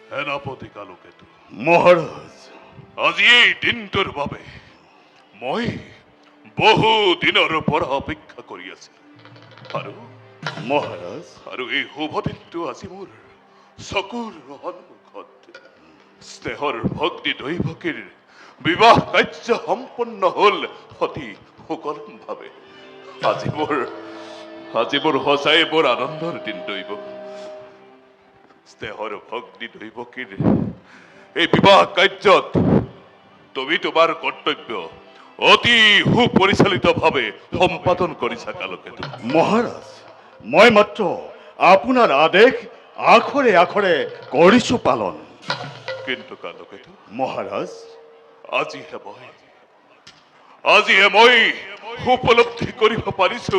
সেনাপতি কালকেতু মহাৰাজ, আজি এই দিনটোৰ বাবে মই বহু দিনৰ পৰা অপেক্ষা কৰি আছো আৰু মহাৰাজ, আৰু এই শুভ দিনটো আজি মোৰ চকুৰ সন্মুখত স্নেহৰ ভক্তি দৈৱকীৰ বিবাহ কাৰ্য সম্পন্ন হল অতি সুকলম ভাৱে। আজি মোৰ সঁচাই বৰ আনন্দৰ দিন দৈৱক। স্নেহৰ ভক্তি দৈৱকীৰ এই বিবাহ কাৰ্যত তুমি তোমাৰ কৰ্তব্য অতি সুপৰিচালিত ভাৱে সম্পাদন কৰিছা কালকেতু। মহাৰাজ, মই মাত্ৰ আপোনাৰ আদেশ আখৰে আখৰে কৰিছো পালন। কিন্তু কালকেতু মহাৰাজ, আজিহে মই উপলব্ধি কৰিব পাৰিছো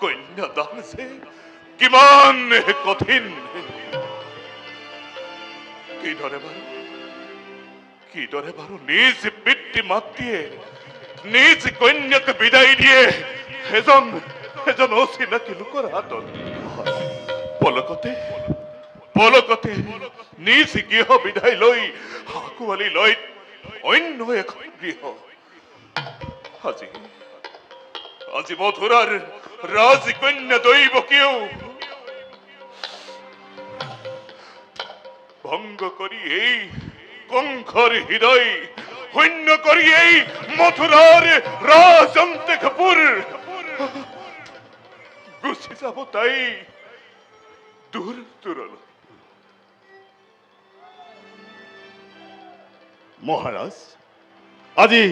কন্যাদান যে কিমান কঠিন। কিদৰে বাৰু নিজ পিতৃ মাতৃয়ে নিজ কন্যাক বিদায় দিয়ে এজন অচিনাকি লোকৰ হাতত। পলকতে নিজ গৃহ বিদায় লৈ আঁকোৱালি লৈ অন্য এখন গৃহ। আজি মথুৰাৰ ৰাজকন্যা দৈৱকীয়েও ভংগ কৰি এই কংসৰ হৃদয় শূন্য কৰি এই মথুৰাৰ ৰাজন্তকপুৰ গুচি যাব তাই দূৰ দূৰলৈ। মহাৰাজ, আজি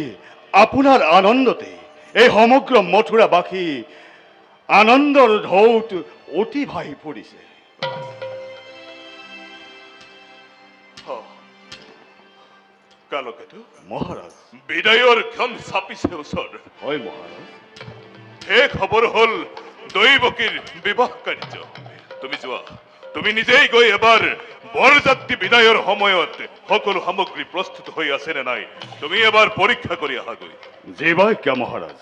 আপোনাৰ আনন্দতে এই সমগ্ৰ মথুৰাবাসী আনন্দৰ ঢৌত অতি ভাহি পৰিছে। কালকেতু মহাৰাজ, বিদায়ৰ ক্ষণ চাপিছে ওচৰ। হয় মহাৰাজ। শেষ খবৰ হল দৈৱকীৰ বিবাহ কাৰ্য। তুমি যোৱা, তুমি নিজেই গৈ এবাৰ বৰযাত্ৰী বিদায়ৰ সময়ত সকলো সামগ্ৰী প্ৰস্তুত হৈ আছে নে নাই তুমি এবাৰ পৰীক্ষা কৰি আহাগৈ। জীৱাজ্ঞা মহাৰাজ।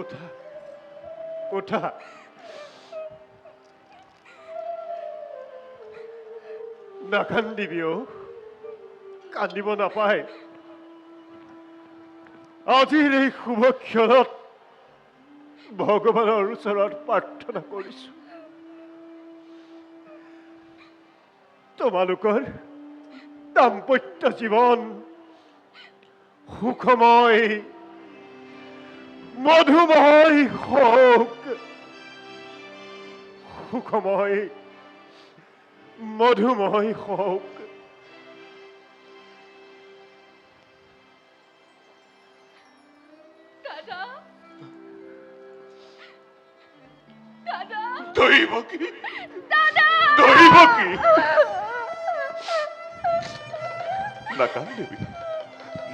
ওঠা ওঠা, নাকান্দিবি অ, কান্দিব নাপায়। আজিৰ এই শুভ ক্ষণত ভগৱানৰ ওচৰত প্ৰাৰ্থনা কৰিছো তোমালোকৰ দাম্পত্য জীৱন সুখময় মধুময় হওক, সুখময় মধুময় হওক। দৈবকী দৈবকী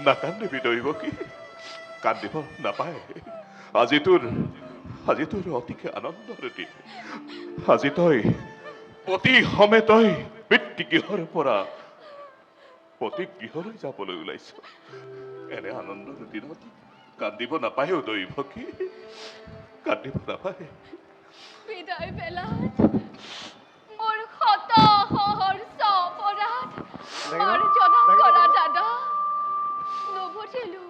নাকান্দিবি দৈবকী কান্দিব নাপায় আজি তোৰ অতিকে আনন্দৰ দিন আজি তই অতি সমে তই পিতৃগৃহৰ পৰা অতি গৃহলৈ যাবলৈ ওলাইছ এনে আনন্দৰ দিনত কান্দিব নাপায়ও দৈবকী কান্দিব নাপায় বিদায় বেলাত মোৰ শত সহস্ৰ অপৰাধ মাৰ্জনা কৰা দাদা নুবুজিলো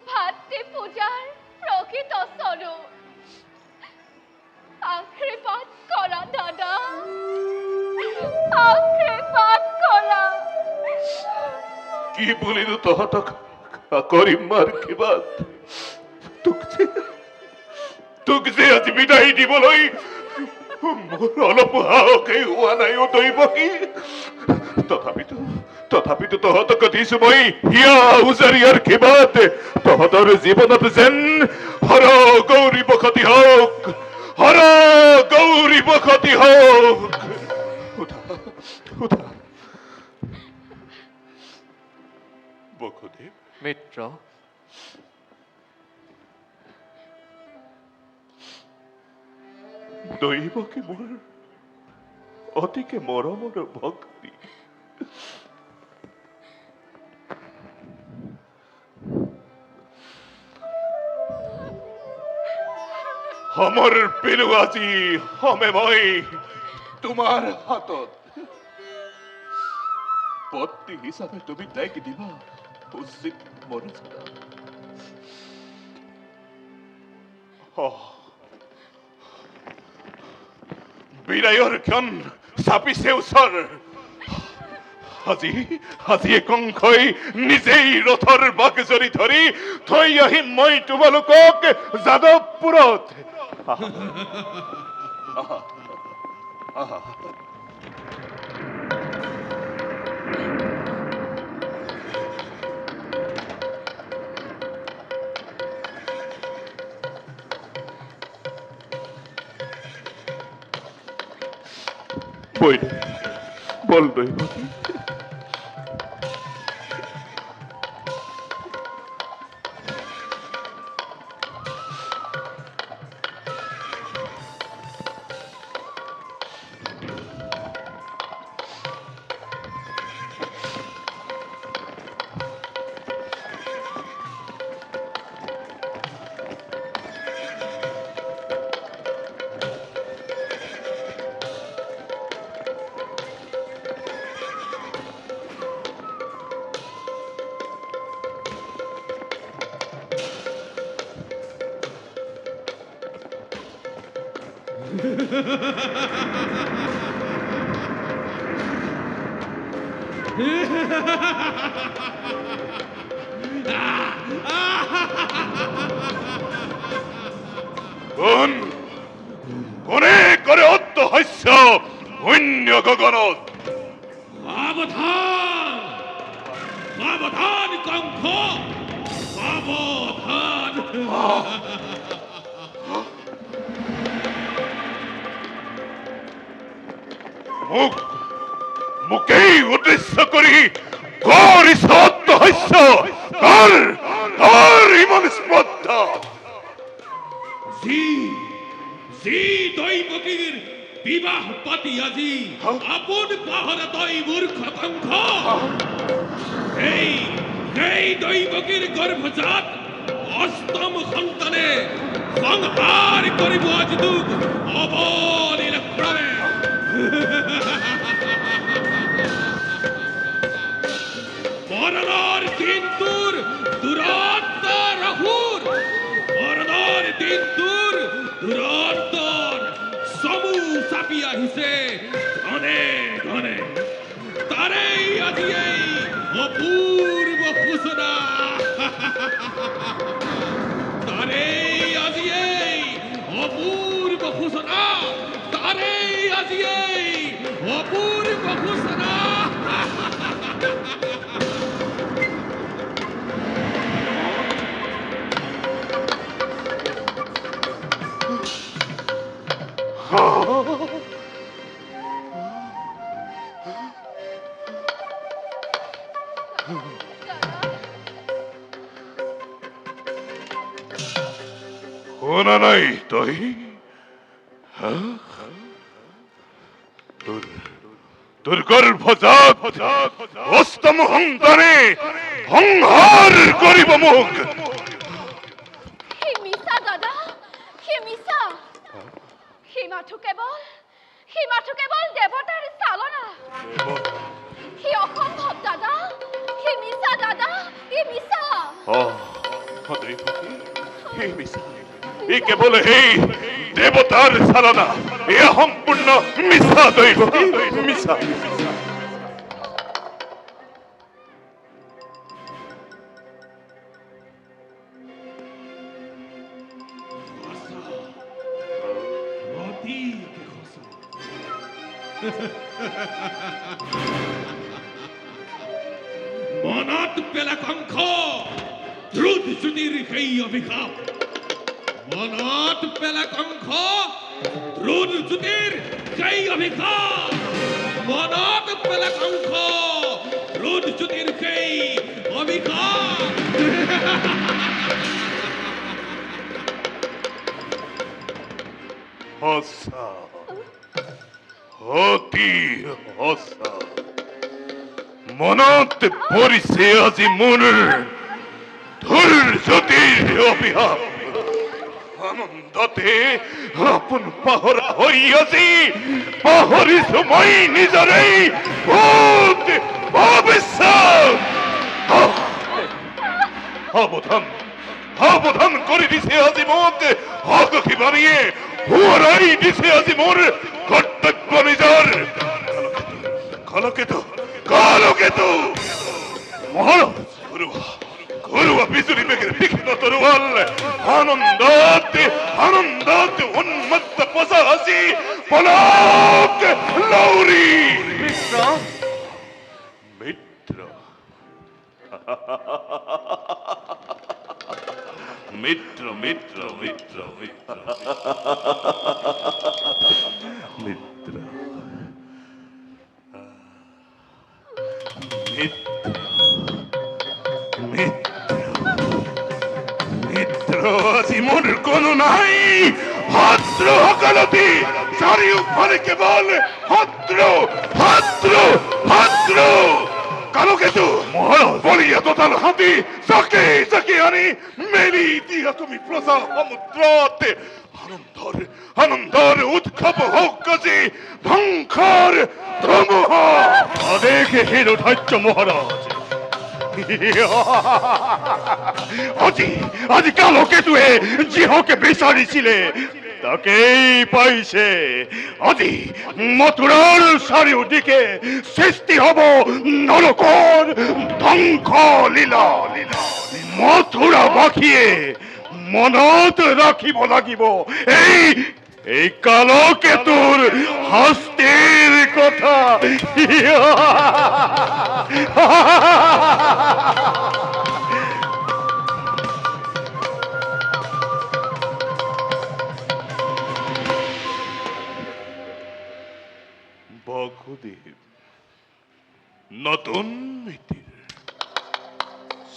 ভাতৃ পূজাৰ প্ৰকৃত স্বৰূপ আশীৰ্বাদ কৰা দাদা আশীৰ্বাদ কৰা কি বলিলো তহঁতক কৰিম মাৰ কিবা তোক যে আজি বিদায় দিবলৈ মোৰ অলপ সাহসেই হোৱা নাই অ দৈবকী তথাপিতো তহঁতক দিছো মই হিয়া উজাৰিয়াৰ কিবাত তহঁতৰ জীৱনত যেন হৰ গৌৰী বসতি হওক হৰ গৌৰী বসতি হওক সুধা বসুদেৱ মিত্ৰ দৈবকী মোৰ অতিকে মৰমৰ ভক্তি সমৰ্পিলো আজি সমে মই তোমাৰ হাতত পত্নী হিচাপে তুমি তাইক দিবা উচিত মৰ্যাদা বিদায়ৰ ক্ষণ চাপিছে ওচৰ আজি কংসই নিজেই ৰথৰ বাগজৰি ধৰি থৈ আহিম মই তোমালোকক যাদৱপুৰত বল দৈবকী কোনে কৰে অট্টহাস্য শূন্য গগনত সাবধান কংস সাবধান মোকেই উদ্দেশ্য কৰি কৰিছ অট্টহাস্য কাৰ ইমান স্পৰ্ধা যি দৈবকীৰ বিবাহ পাতি আজি আপোন পাহৰা তই মূৰ্খ কংস এই দৈবকীৰ গৰ্ভজাত অষ্টম সন্তানে সংহাৰ কৰিব আজি তোক অবলীল ক্ৰমে মৰণৰ দিন তোৰ দুৰন্ত ৰাহুৰ মৰণৰ দিন তোৰ দুৰন্তৰ চমু চাপি আহিছে ঘনে ঘনে তাৰেই আজি এই অপূৰ্ব সূচনা তাৰেই আজি এই অপূৰ্ব সূচনা তাৰেই আজি এই অপূৰ্ব সূচনা শুনা নাই তই হা? তোৰ গৰ্ভজাত অষ্টম সন্তানে সংহাৰ কৰিব মোক সি মিছা দাদা, সি মিছা। সি মাথো কেৱল দেৱতাৰ চালনা। সি অসম্ভৱ দাদা, সি মিছা দাদা, সি মিছা। ই কেৱল সেই দেৱতাৰ চালনা, এয়া সম্পূৰ্ণ মিছা দৈৱকী, মিছা। অতিকে সঁচা। মনত পেলা কংস দ্ৰুত জ্যোতিৰ সেই অভিশাপ। মনত পেলা কংস দ্ৰুত জ্যোতিৰ সেই অভিশাপ। মনত পেলা কংস দ্ৰুত জ্যোতিৰ সেই অভিশাপ। সঁচা, অতি সঁচা। মনত পৰিছে আজি মোৰ ধৈৰ্য্যতিৰ অভিশাপ। আনন্দতে আপোন পাহৰা হৈ আজি পাহৰিছো মই নিজৰেই ভূত ভৱিষ্যত। সাৱধান কৰি দিছে আজি মোক হকী বাণীয়ে, সোঁৱৰাই দিছে আজি মোৰ কৰ্তব্য নিজৰ। কালকেতু মহাৰাজ, ঘৰুৱা বিজুলী বেগেৰে তীক্ষ্ণ তৰোৱাল আনন্দত উন্মত্ত পচা হাসি পলক লৌৰি মিত্ৰ মিত্ৰ মিত্ৰ মিত্ৰ মিত্ৰ মিত্ৰ মিত্ৰ আজি মোৰ কোনো নাই। শত্ৰু সকলতি চাৰিওফালে কেৱল শত্ৰু। কালকেতু মহাৰাজ, বলিয়া তোতাল হাতী চাকি আনি মেলি দিয়া তুমি প্ৰজা সমুদ্ৰত। আনন্দৰ উৎসৱ হওক আজি ধ্বংসৰ ধুমুহা। আদেশে শিৰোধাৰ্য মহাৰাজ। আজি কালকেতুৱে যিহকে বিচাৰিছিলে তাকেই পাইছে। আজি মথুৰাৰ চাৰিওদিকে সৃষ্টি হব নৰকৰ ধ্বংস লীলা। মথুৰাবাসীয়ে মনত ৰাখিব লাগিব এই কালকেতুৰ শাস্তিৰ কথা। বসুদেৱ নতুন নীতিৰ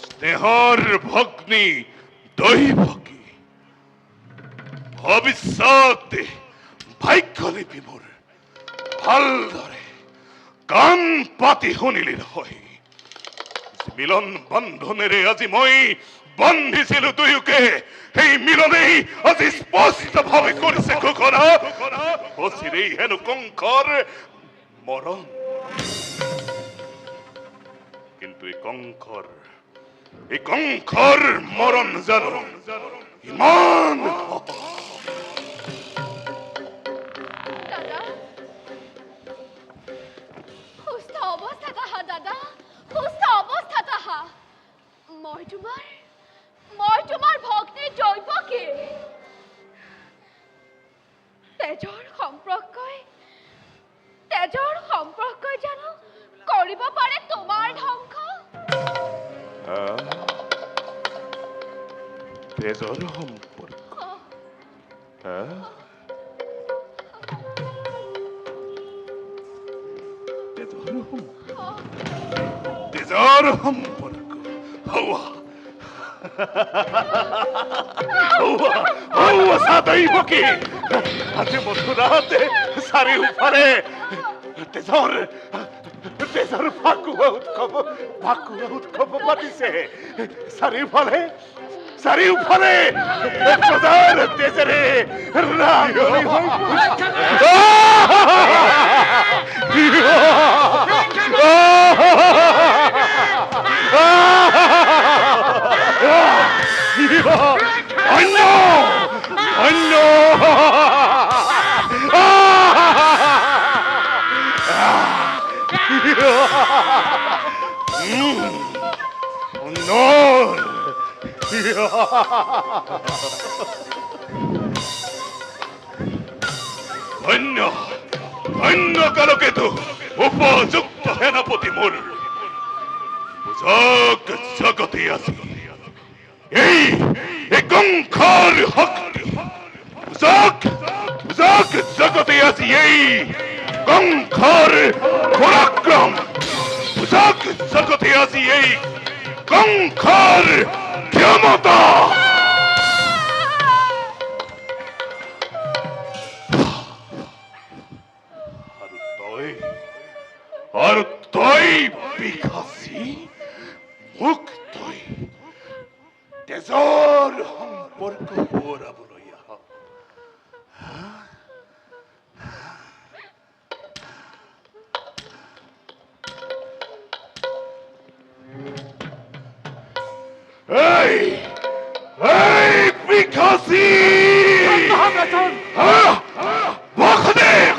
স্নেহৰ ভগ্নী দৈৱকী ভৱিষ্যত ভাগ্যলিপি মোৰ ভালদৰে কাণ পাতি শুনিলি নহয়। মিলন বন্ধনেৰে আজি মই বান্ধিছিলো দুয়োকে, সেই মিলনেই আজি স্পষ্টভাৱে কৰিছে ঘোষণা। অচিৰেই হেনো কংসৰ মৰণ। কিন্তু এই কংসৰ মৰণ জানো ইমান দাদা, সুস্থ অৱস্থাত আহা দাদা, সুস্থ অৱস্থাত আহা। মই তোমাৰ ভগ্নী দৈৱকী। তেজৰ সম্পৰ্কই জানো কৰিব পাৰে তোমাৰ ধ্বংস? তেজৰ সম্পৰ্ক তেজৰ তেজৰ সম্পৰ্ক হৌৱা দৈবকী আজি মথুৰাতে চাৰিওফালে তেজৰ ফাকুৱা উৎসৱ পাতিছে চাৰিওফালে প্ৰজাৰ তেজেৰে ৰাঙলী হৈ অন্য অন্য ধন্য ধন্য কালকেতু উপযুক্ত সেনাপতি মোৰ বুজক জগতে আছে এই কংসৰ শক্তি বুজক বুজক জগতে আছে এই কংসৰ পৰাক্ৰম বুজক জগতে আছে এই কংসৰ ক্ষমতা আৰ তই বিকাশী মোক তই তেজৰ সম্পৰ্ক বৰাবলৈ আহ এই এই বিকাশী মহাদেৱ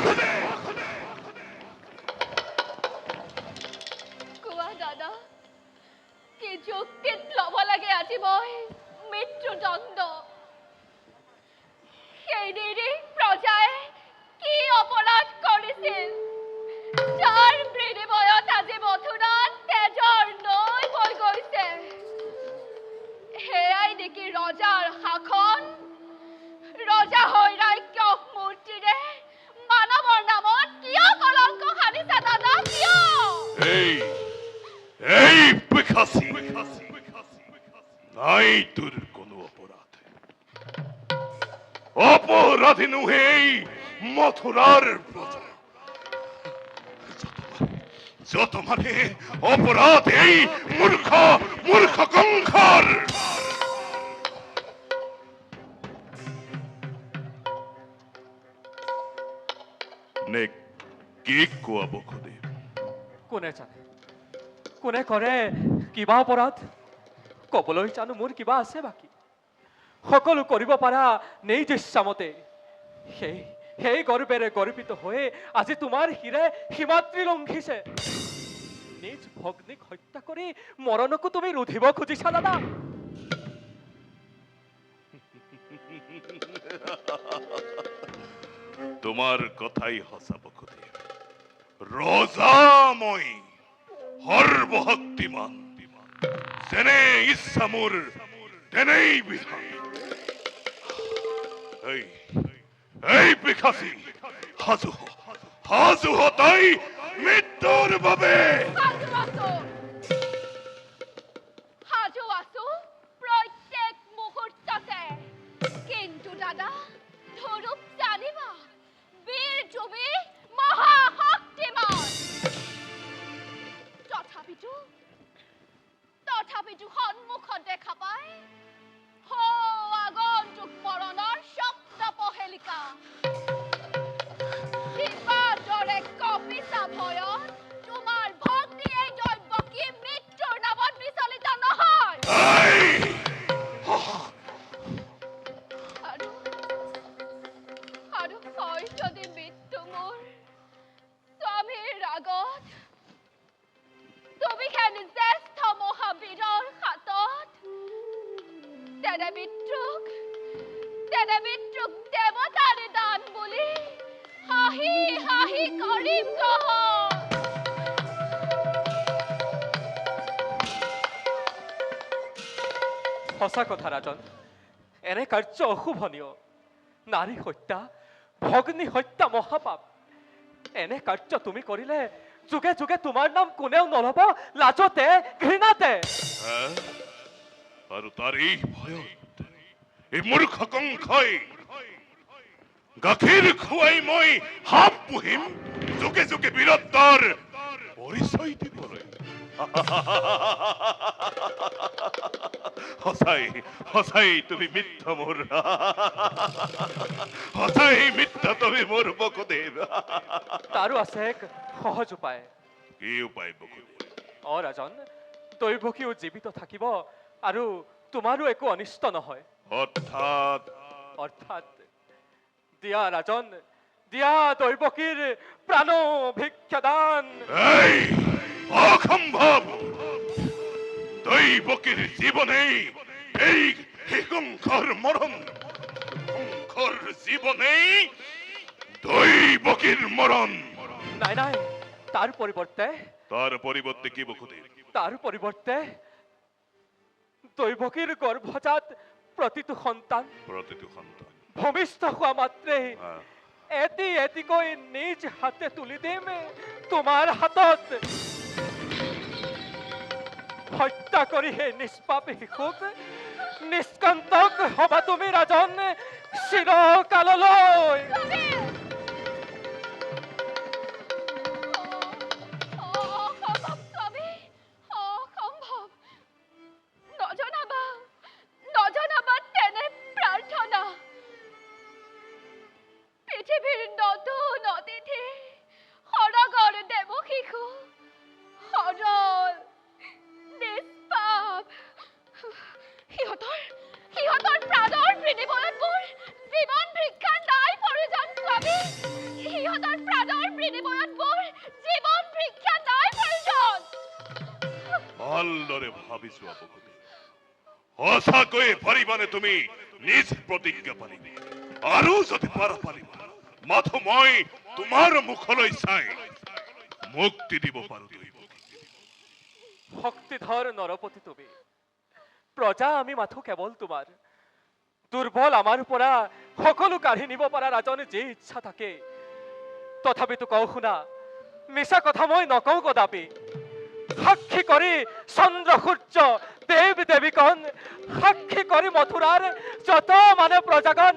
কোৱা দাদা কি যুক্তিত ল'ব লাগে আজি মই মৃত্যুদণ্ড সেই নিৰীহ প্ৰজাই কি অপৰাধ কৰিছিল যাৰ বিনিময়ত আজি মথুৰাত তেজৰ নৈ বৈ গৈছে সেয়াই নেকি ৰজাৰ শাসন ৰজা হৈ ৰাক্ষস মূৰ্তিৰে মানৱৰ নামত কিয় কলংক সানিছা দাদা কিয় এই এই বিকাশী নাই তোর কোনো অপরাধ অপরাধী নুহে এই মথুরার প্রজা যত মানে অপরাধ এই মূর্খ মূর্খ কংসর নে কি কোৱা বসুদেৱ কোনে জানে কোনে কৰে কিবা অপৰাধ ক'বলৈ জানো মোৰ কিবা আছে বাকী সকলো কৰিব পাৰা নিজ ইচ্ছামতে সেই গৰ্বেৰে গৰ্বিত হৈ আজি তোমাৰ শিৰে সীমাত্ৰী লংঘিছে নিজ ভগ্নীক হত্যা কৰি মৰণকো তুমি ৰুধিব খুজিছা দাদা তোমাৰ কথাই সঁচা বসুদেৱ ৰজাময় সৰ্বশক্তিমান যেনে ইচ্ছা মোৰ তেনেই বিধান এই বিকাশী সাজু সাজু তই মৃত্যুৰ বাবে সাজু আছো প্ৰত্যেক মুহূৰ্ততে কিন্তু দাদা ধৰুপ জানিবা বীৰ জুবি মহাশক্তিমান তথাপিতো সন্মুখত দেখা পাই আগন্তুক মৰণৰ শব্দ পহেলিকা দৰে কপিছা ভয়ত তোমাৰ ভক্তি এই দৈৱকী মৃত্যুৰ নামত বিচলিত নহয় আৰু হয় যদি মৃত্যু মোৰ স্বামীৰ আগত তুমি খেলি জ্যেষ্ঠ মহাবীৰৰ হাতত তেনে মৃত্যুক দেৱতাৰে দান বুলি হাঁহি হাঁহি কৰিম গ্ৰহণ সঁচা কথা ৰাজন এনে কাৰ্য অশুভনীয় নাৰী হত্যা ভগ্নী হত্যা মহাপাপ এনে কাৰ্য তুমি কৰিলে যুগে যুগে তোমাৰ নাম কোনেও নলব লাজতে ঘৃণাতে। আৰু তাৰ এই ভয়ত এই মূৰ্খ কংসই গাখীৰ খুৱাই মই সাপ পুহিম যুগে যুগে বীৰত্বৰ পৰিচয় দিবলৈ। সঁচাই সঁচাই তুমি মিথ্যা মোৰ, সঁচাই মিথ্যা তুমি মোৰ বসুদেৱ। তাৰো আছে এক সহজ উপায়। কি উপায় বসুদেৱ? ৰাজন, দৈৱকীও জীৱিত থাকিব আৰু তোমাৰো একো অনিষ্ট নহয়। অৰ্থাৎ অৰ্থাৎ দিয়া ৰাজন, দিয়া দৈৱকীৰ প্ৰাণ ভিক্ষাদান। এই অসম্ভৱ! দৈৱকীৰ জীৱনেই এই কংসৰ মৰণ, কংসৰ জীৱনেই দৈৱকীৰ মৰণ। নাই নাই, তাৰ পৰিৱৰ্তে কি বসুদেৱ? তাৰ পৰিৱৰ্তে দৈৱকীৰ গৰ্ভজাত প্ৰতিটো সন্তান ভূমিষ্ঠ হোৱা মাত্ৰেই এটি এটিকৈ নিজ হাতে তুলি দিম তোমাৰ হাতত। হত্যা কৰি সেই নিষ্পাপ শিশুক নিষ্কন্তক হবা তুমি ৰাজন চিৰকাললৈ। অসম্ভৱ স্বামী, অসম্ভৱ। নজনাবা তেনে প্ৰাৰ্থনা। পৃথিৱীৰ নতুন অতিথি সৰগৰ দেৱ শিশু সৰল নিষ্পাপ, সিহঁতৰ প্ৰাণৰ বিনিময়ত মোৰ জীৱন ভিক্ষাৰ নাই প্ৰয়োজন স্বামী। সিহঁতৰ প্ৰাণৰ বিনিময়ত মোৰ জীৱন ভিক্ষা নাই প্ৰয়োজন। ভালদৰে ভাবি চোৱা বসুদেৱ, সঁচাকৈয়ে পাৰিবানে তুমি নিজ প্ৰতিজ্ঞা পালিব? আৰু যদি পাৰিবা মাথো মই তোমাৰ মুখলৈ চাই মুক্তি দিব পাৰো। শক্তিধৰ নৰপতি তুমি, প্ৰজা আমি মাথো কেৱল তোমাৰ। দুৰ্বল আমাৰ পৰা সকলো কাঢ়ি নিব পাৰা ৰাজনে যি ইচ্ছা থাকে। তথাপিতো কওঁ শুনা, মিছা কথা মই নকওঁ কদাপি। সাক্ষী কৰি চন্দ্ৰ সূৰ্য দেৱ দেৱীকণ, সাক্ষী কৰি মথুৰাৰ যত মানে প্ৰজাগণ,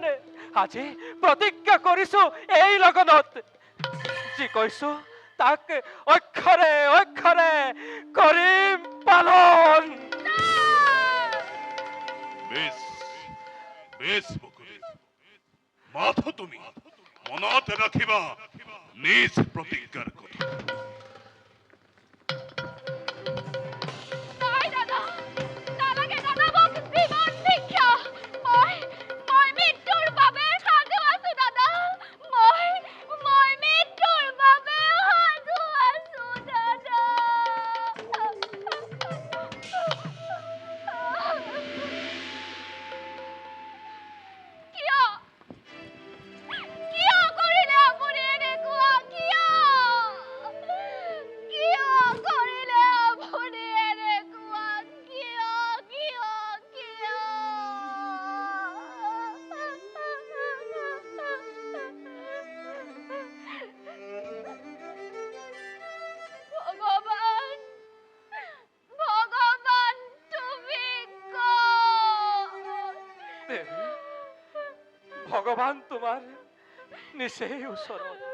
আজি প্ৰতিজ্ঞা কৰিছো এই লগনত যি কৈছো তাক অক্ষৰে অক্ষৰে কৰিম পালন। বেশ বসুদেৱ, মাথো তুমি মনত ৰাখিবা নিজ প্ৰতিজ্ঞাৰ কথা। নাই দাদা, নালাগে দাদা মোক জীৱন ভিক্ষা। মই মৃত্যুৰ বাবে সাজু আছো দাদা। মই মৃত্যুৰ বাবে সাজু আছো দাদা। কিয় কৰিলে আপুনি এনেকুৱা? কিয় কৰিলে আপুনি এনেকুৱা? ভগৱান তুমি ভগৱান তোমাৰ নিচেই ওচৰত।